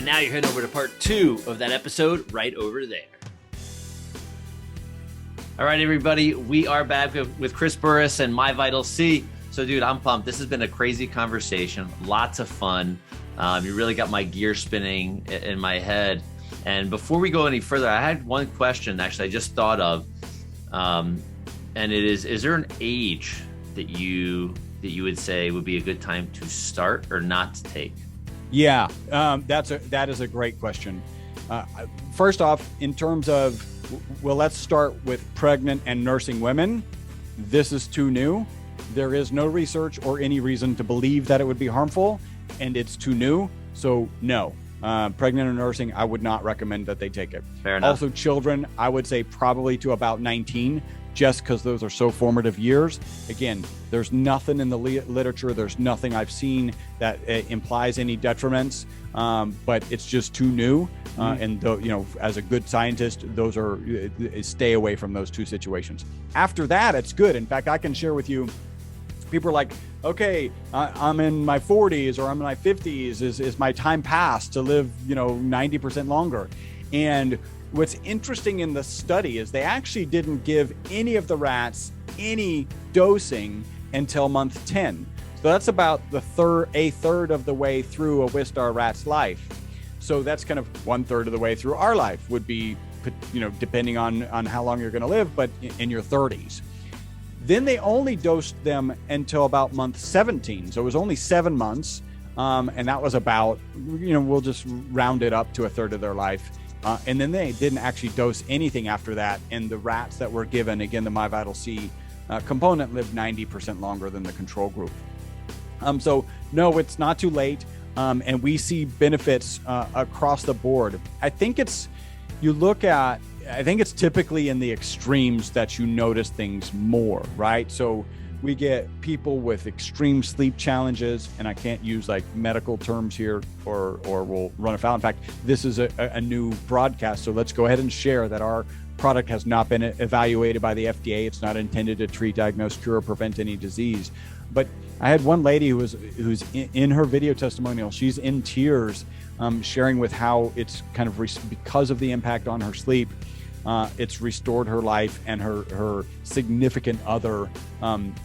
And now you're heading over to part 2 of that episode right over there. All right, everybody, we are back with Chris Burres and MyVitalC. So, dude, I'm pumped. This has been a crazy conversation, lots of fun. You really got my gear spinning in my head. And before we go any further, I had one question, actually, I just thought of. And it is there an age that you would say would be a good time to start or not to take? Yeah, that is a great question. First off, in terms of, well, let's start with pregnant and nursing women. This is too new. There is no research or any reason to believe that it would be harmful, and it's too new. So no, pregnant and nursing, I would not recommend that they take it. Fair enough. Also, children, I would say probably to about 19, just because those are so formative years. Again, there's nothing in the literature, there's nothing I've seen that implies any detriments, but it's just too new. And as a good scientist, those are stay away from those two situations. After that, it's good. In fact, I can share with you, people are like, okay, I'm in my 40s or I'm in my 50s. Is my time past to live, 90% longer? And what's interesting in the study is they actually didn't give any of the rats any dosing until month 10. So that's about a third of the way through a Wistar rat's life. So that's kind of 1/3 of the way through our life would be, depending on how long you're going to live, but in your 30s. Then they only dosed them until about month 17. So it was only 7 months. And that was about, we'll just round it up to 1/3 of their life. And then they didn't actually dose anything after that. And the rats that were given, again, the MyVitalC component lived 90% longer than the control group. So no, it's not too late. And we see benefits across the board. I think it's typically in the extremes that you notice things more, right? So we get people with extreme sleep challenges, and I can't use like medical terms here or we'll run afoul. In fact, this is a new broadcast, so let's go ahead and share that our product has not been evaluated by the FDA. It's not intended to treat, diagnose, cure, or prevent any disease. But I had one lady who's in her video testimonial, she's in tears, sharing with how it's kind of because of the impact on her sleep, it's restored her life, and her significant other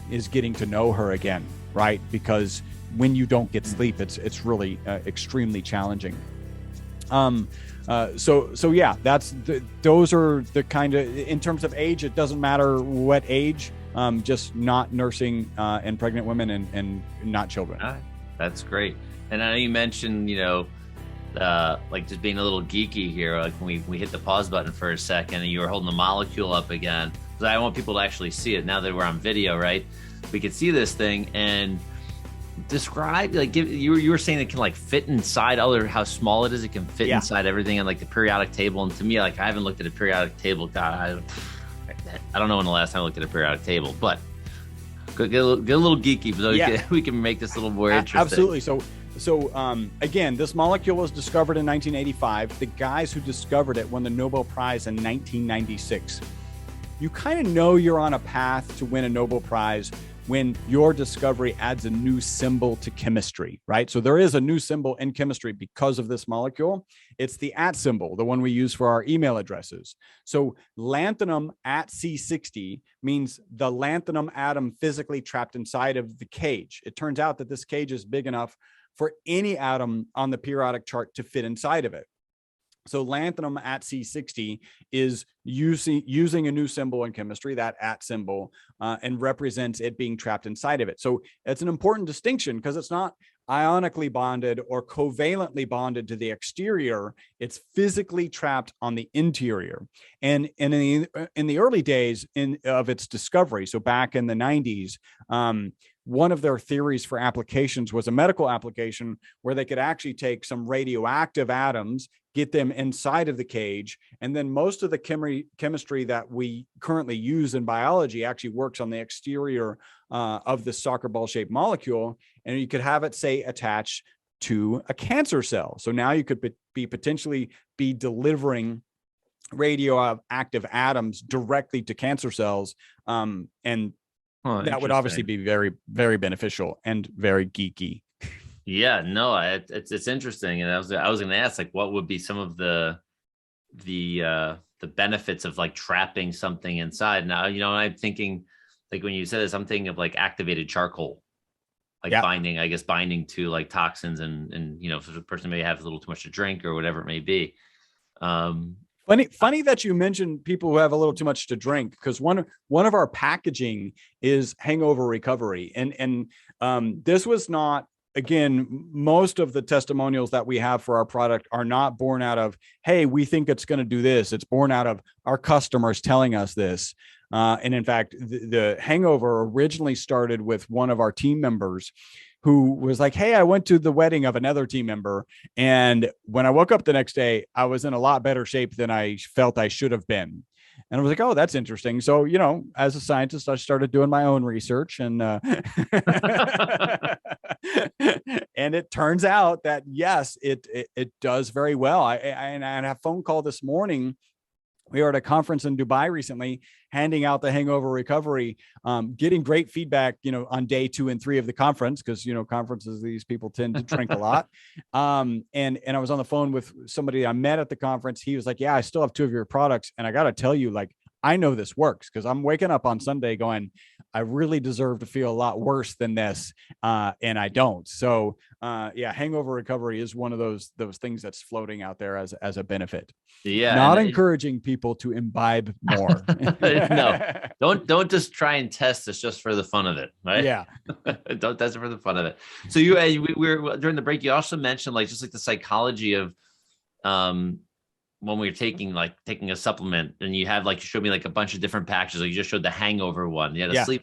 is getting to know her again, right? Because when you don't get sleep, it's really extremely challenging. So yeah, those are the kind of, in terms of age, it doesn't matter what age, just not nursing and pregnant women and not children. All right. That's great. And I know you mentioned, like just being a little geeky here, like when we hit the pause button for a second and you were holding the molecule up again, because I want people to actually see it now that we're on video, right? We can see this thing and describe, like, you were saying it can like fit inside how small it is. It can fit inside everything on like the periodic table. And to me, like, I haven't looked at a periodic table. God, I don't know when the last time I looked at a periodic table, but get a little geeky so we can make this a little more interesting. Absolutely. So again, this molecule was discovered in 1985. The guys who discovered it won the Nobel Prize in 1996. You kind of know you're on a path to win a Nobel Prize when your discovery adds a new symbol to chemistry, right? So there is a new symbol in chemistry because of this molecule. It's the @ symbol, the one we use for our email addresses. So lanthanum @C60 means the lanthanum atom physically trapped inside of the cage. It turns out that this cage is big enough for any atom on the periodic chart to fit inside of it. So lanthanum @C60 is using a new symbol in chemistry, that @ symbol, and represents it being trapped inside of it. So it's an important distinction because it's not ionically bonded or covalently bonded to the exterior. It's physically trapped on the interior. And in the early days of its discovery, so back in the 90s, one of their theories for applications was a medical application where they could actually take some radioactive atoms, get them inside of the cage, and then most of the chemistry that we currently use in biology actually works on the exterior of the soccer ball shaped molecule, and you could have it, say, attached to a cancer cell. So now you could potentially be delivering radioactive atoms directly to cancer cells, and that would obviously be very, very beneficial and very geeky. Yeah, no, it's interesting. And I was going to ask, like, what would be some of the benefits of like trapping something inside? Now, I'm thinking, like, when you said this, I'm thinking of like activated charcoal, like Yeah. binding to like toxins, and if the person may have a little too much to drink or whatever it may be. Um, Funny that you mentioned people who have a little too much to drink, because one of our packaging is hangover recovery, and this was not, again, most of the testimonials that we have for our product are not born out of, hey, we think it's going to do this. It's born out of our customers telling us this. And in fact, the hangover originally started with one of our team members who was like, hey, I went to the wedding of another team member, and when I woke up the next day, I was in a lot better shape than I felt I should have been. And I was like, oh, that's interesting. So, as a scientist, I started doing my own research, and and it turns out that yes, it does very well. I had a phone call this morning. We were at a conference in Dubai recently, handing out the hangover recovery, getting great feedback, on day 2 and 3 of the conference, because, conferences, these people tend to drink a lot. And I was on the phone with somebody I met at the conference. He was like, yeah, I still have 2 of your products. And I got to tell you, like, I know this works, because I'm waking up on Sunday going, I really deserve to feel a lot worse than this. And I don't. So yeah, hangover recovery is one of those things that's floating out there as a benefit. yeah, Not and encouraging people to imbibe more. no, don't just try and test this just for the fun of it, right? Yeah. Don't test it for the fun of it. So we were during the break. You also mentioned like just like the psychology of when we were taking a supplement, and you showed me like a bunch of different packages. Like you just showed the hangover one. You had a sleep,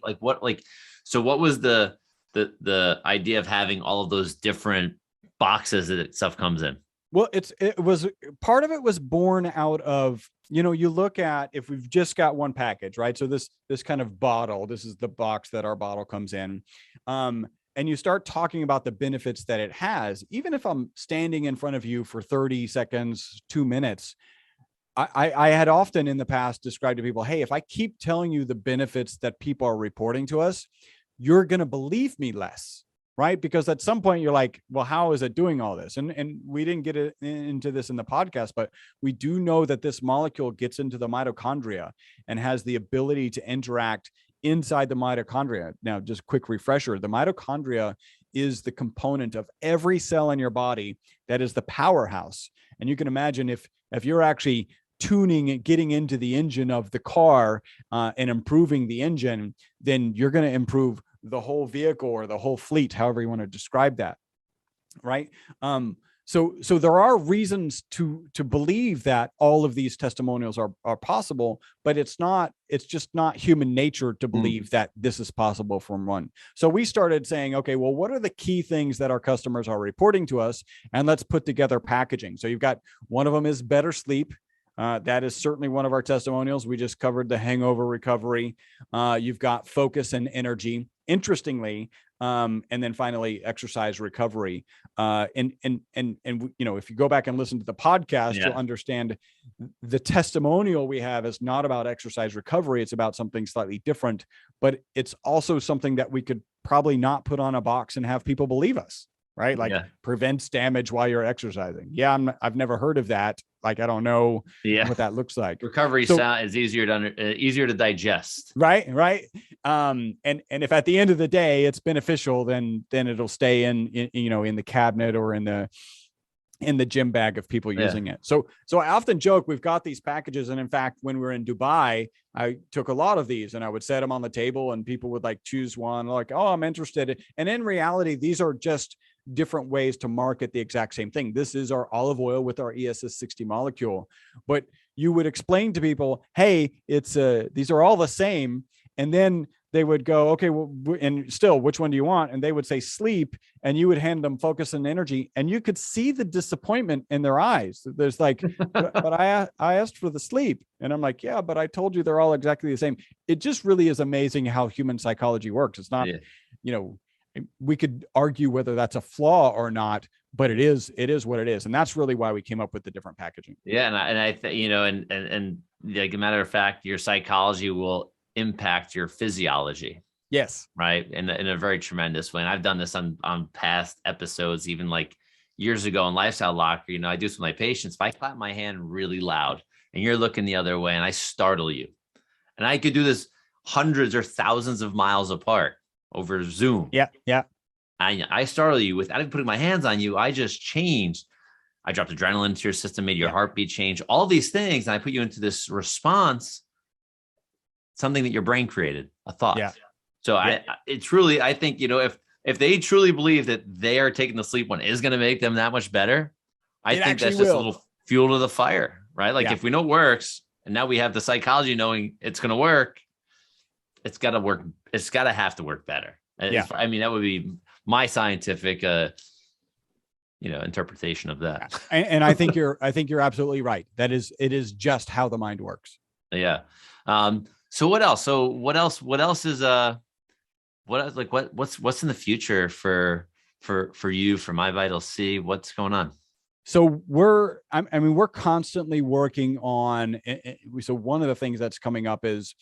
so what was the idea of having all of those different boxes that stuff comes in? Well, it was part of it was born out of, you look at, if we've just got one package, right? So this kind of bottle, this is the box that our bottle comes in. And you start talking about the benefits that it has. Even if I'm standing in front of you for 30 seconds, 2 minutes, I had often in the past described to people, hey, if I keep telling you the benefits that people are reporting to us, you're going to believe me less. Right? Because at some point you're like, well, how is it doing all this? And we didn't get into this in the podcast, but we do know that this molecule gets into the mitochondria and has the ability to interact inside the mitochondria. Now, just quick refresher, the mitochondria is the component of every cell in your body that is the powerhouse. And you can imagine if you're actually tuning and getting into the engine of the car and improving the engine, then you're going to improve the whole vehicle or the whole fleet, however you want to describe that. Right. So there are reasons to believe that all of these testimonials are possible, but it's just not human nature to believe that this is possible from one. So we started saying, okay, well, what are the key things that our customers are reporting to us? And let's put together packaging. So you've got, one of them is better sleep. That is certainly one of our testimonials. We just covered the hangover recovery. You've got focus and energy, interestingly, and then finally exercise recovery. And if you go back and listen to the podcast, you'll understand the testimonial we have is not about exercise recovery. It's about something slightly different, but it's also something that we could probably not put on a box and have people believe us. Right? Like prevents damage while you're exercising. Yeah. I've never heard of that. Like, I don't know what that looks like. Recovery is easier to digest. Right. And if at the end of the day it's beneficial, then it'll stay in the cabinet or in the gym bag of people using it. So I often joke, we've got these packages. And in fact, when we were in Dubai, I took a lot of these and I would set them on the table and people would like choose one, like, oh, I'm interested. And in reality, these are just different ways to market the exact same thing. This is our olive oil with our ESS60 molecule, but you would explain to people, hey, these are all the same. And then they would go, okay, well, and still, which one do you want? And they would say sleep, and you would hand them focus and energy, and you could see the disappointment in their eyes. There's like, but I asked for the sleep, and I'm like, yeah, but I told you they're all exactly the same. It just really is amazing how human psychology works. It's not, we could argue whether that's a flaw or not, but it is what it is. And that's really why we came up with the different packaging. Yeah. And I think, and like a matter of fact, your psychology will impact your physiology. Yes. right? In a very tremendous way. And I've done this on past episodes, even like years ago in Lifestyle Locker. I do this with my patients. If I clap my hand really loud and you're looking the other way and I startle you, and I could do this hundreds or thousands of miles apart over Zoom. Yeah. Yeah. I startle you without even putting my hands on you. I just changed. I dropped adrenaline into your system, made your heartbeat change, all these things. And I put you into this response, something that your brain created, a thought. Yeah. So I think, if they truly believe that they are taking the sleep one is going to make them that much better, I think that's just a little fuel to the fire, right? Like if we know it works and now we have the psychology knowing it's going to work, it's got to work. It's got to have to work better. Yeah. I mean, that would be my scientific, interpretation of that. And I think you're absolutely right. It is just how the mind works. Yeah. So what else? What else is, what's in the future for you, for MyVitalC? What's going on? So we're constantly working on, so one of the things that's coming up is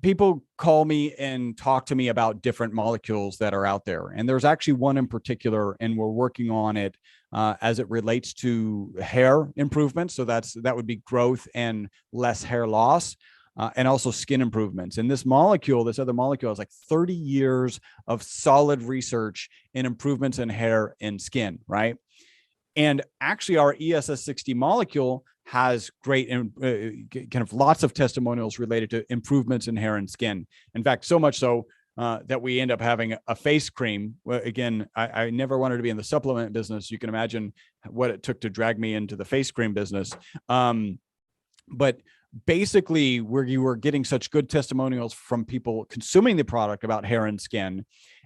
people call me and talk to me about different molecules that are out there. And there's actually one in particular, and we're working on it as it relates to hair improvements. So that would be growth and less hair loss. And also skin improvements. And this other molecule has like 30 years of solid research in improvements in hair and skin, right? And actually our ESS60 molecule has great kind of lots of testimonials related to improvements in hair and skin. In fact, so much so that we end up having a face cream. Again, I never wanted to be in the supplement business. You can imagine what it took to drag me into the face cream business. But basically, you were getting such good testimonials from people consuming the product about hair and skin.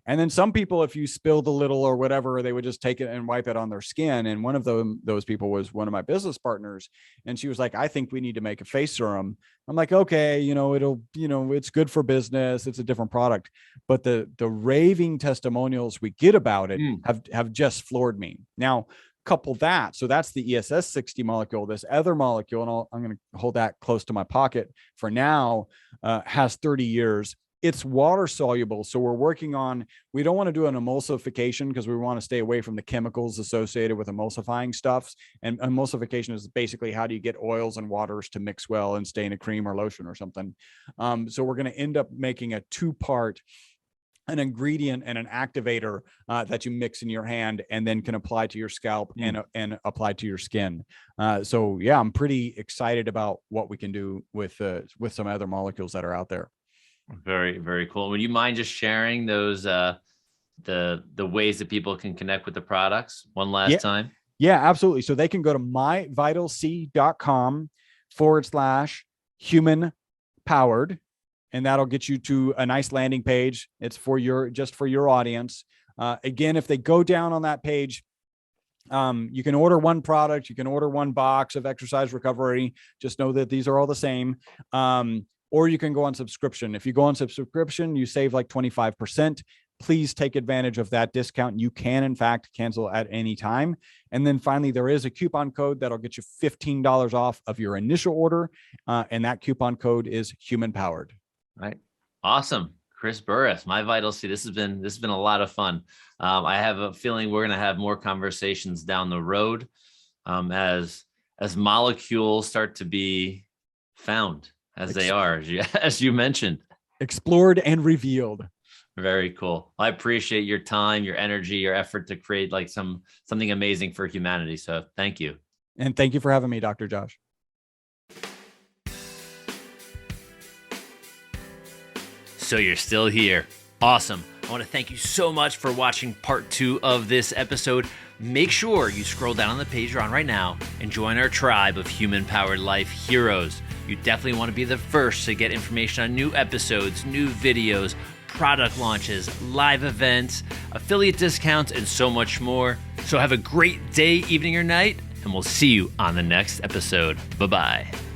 And then some people, if you spilled a little or whatever, they would just take it and wipe it on their skin. And one of those people was one of my business partners. And she was like, I think we need to make a face serum. I'm like, okay, it's good for business. It's a different product. But the raving testimonials we get about it have just floored me. Now, couple that. So that's the ESS60 molecule. This other molecule, and I'm going to hold that close to my pocket for now, has 30 years. It's water soluble. So we're working on, we don't want to do an emulsification because we want to stay away from the chemicals associated with emulsifying stuffs. And emulsification is basically how do you get oils and waters to mix well and stay in a cream or lotion or something. So we're going to end up making a 2-part, an ingredient and an activator that you mix in your hand and then can apply to your scalp and apply to your skin. So yeah, I'm pretty excited about what we can do with some other molecules that are out there. Very, very cool. Would you mind just sharing those, the ways that people can connect with the products one last time? Yeah, absolutely. So they can go to myvitalc.com/human powered. And that'll get you to a nice landing page. It's just for your audience. Again, if they go down on that page, you can order one product. You can order one box of exercise recovery. Just know that these are all the same. Or you can go on subscription. If you go on subscription, you save like 25%. Please take advantage of that discount. You can, in fact, cancel at any time. And then finally, there is a coupon code that'll get you $15 off of your initial order. And that coupon code is human powered. Right. Awesome. Chris Burres, MyVitalC. This has been a lot of fun. I have a feeling we're going to have more conversations down the road as molecules start to be found as they are, as you mentioned. Explored and revealed. Very cool. I appreciate your time, your energy, your effort to create like something amazing for humanity. So thank you. And thank you for having me, Dr. Josh. So you're still here. Awesome. I want to thank you so much for watching part 2 of this episode. Make sure you scroll down on the page you're on right now and join our tribe of human-powered life heroes. You definitely want to be the first to get information on new episodes, new videos, product launches, live events, affiliate discounts, and so much more. So have a great day, evening, or night, and we'll see you on the next episode. Bye-bye.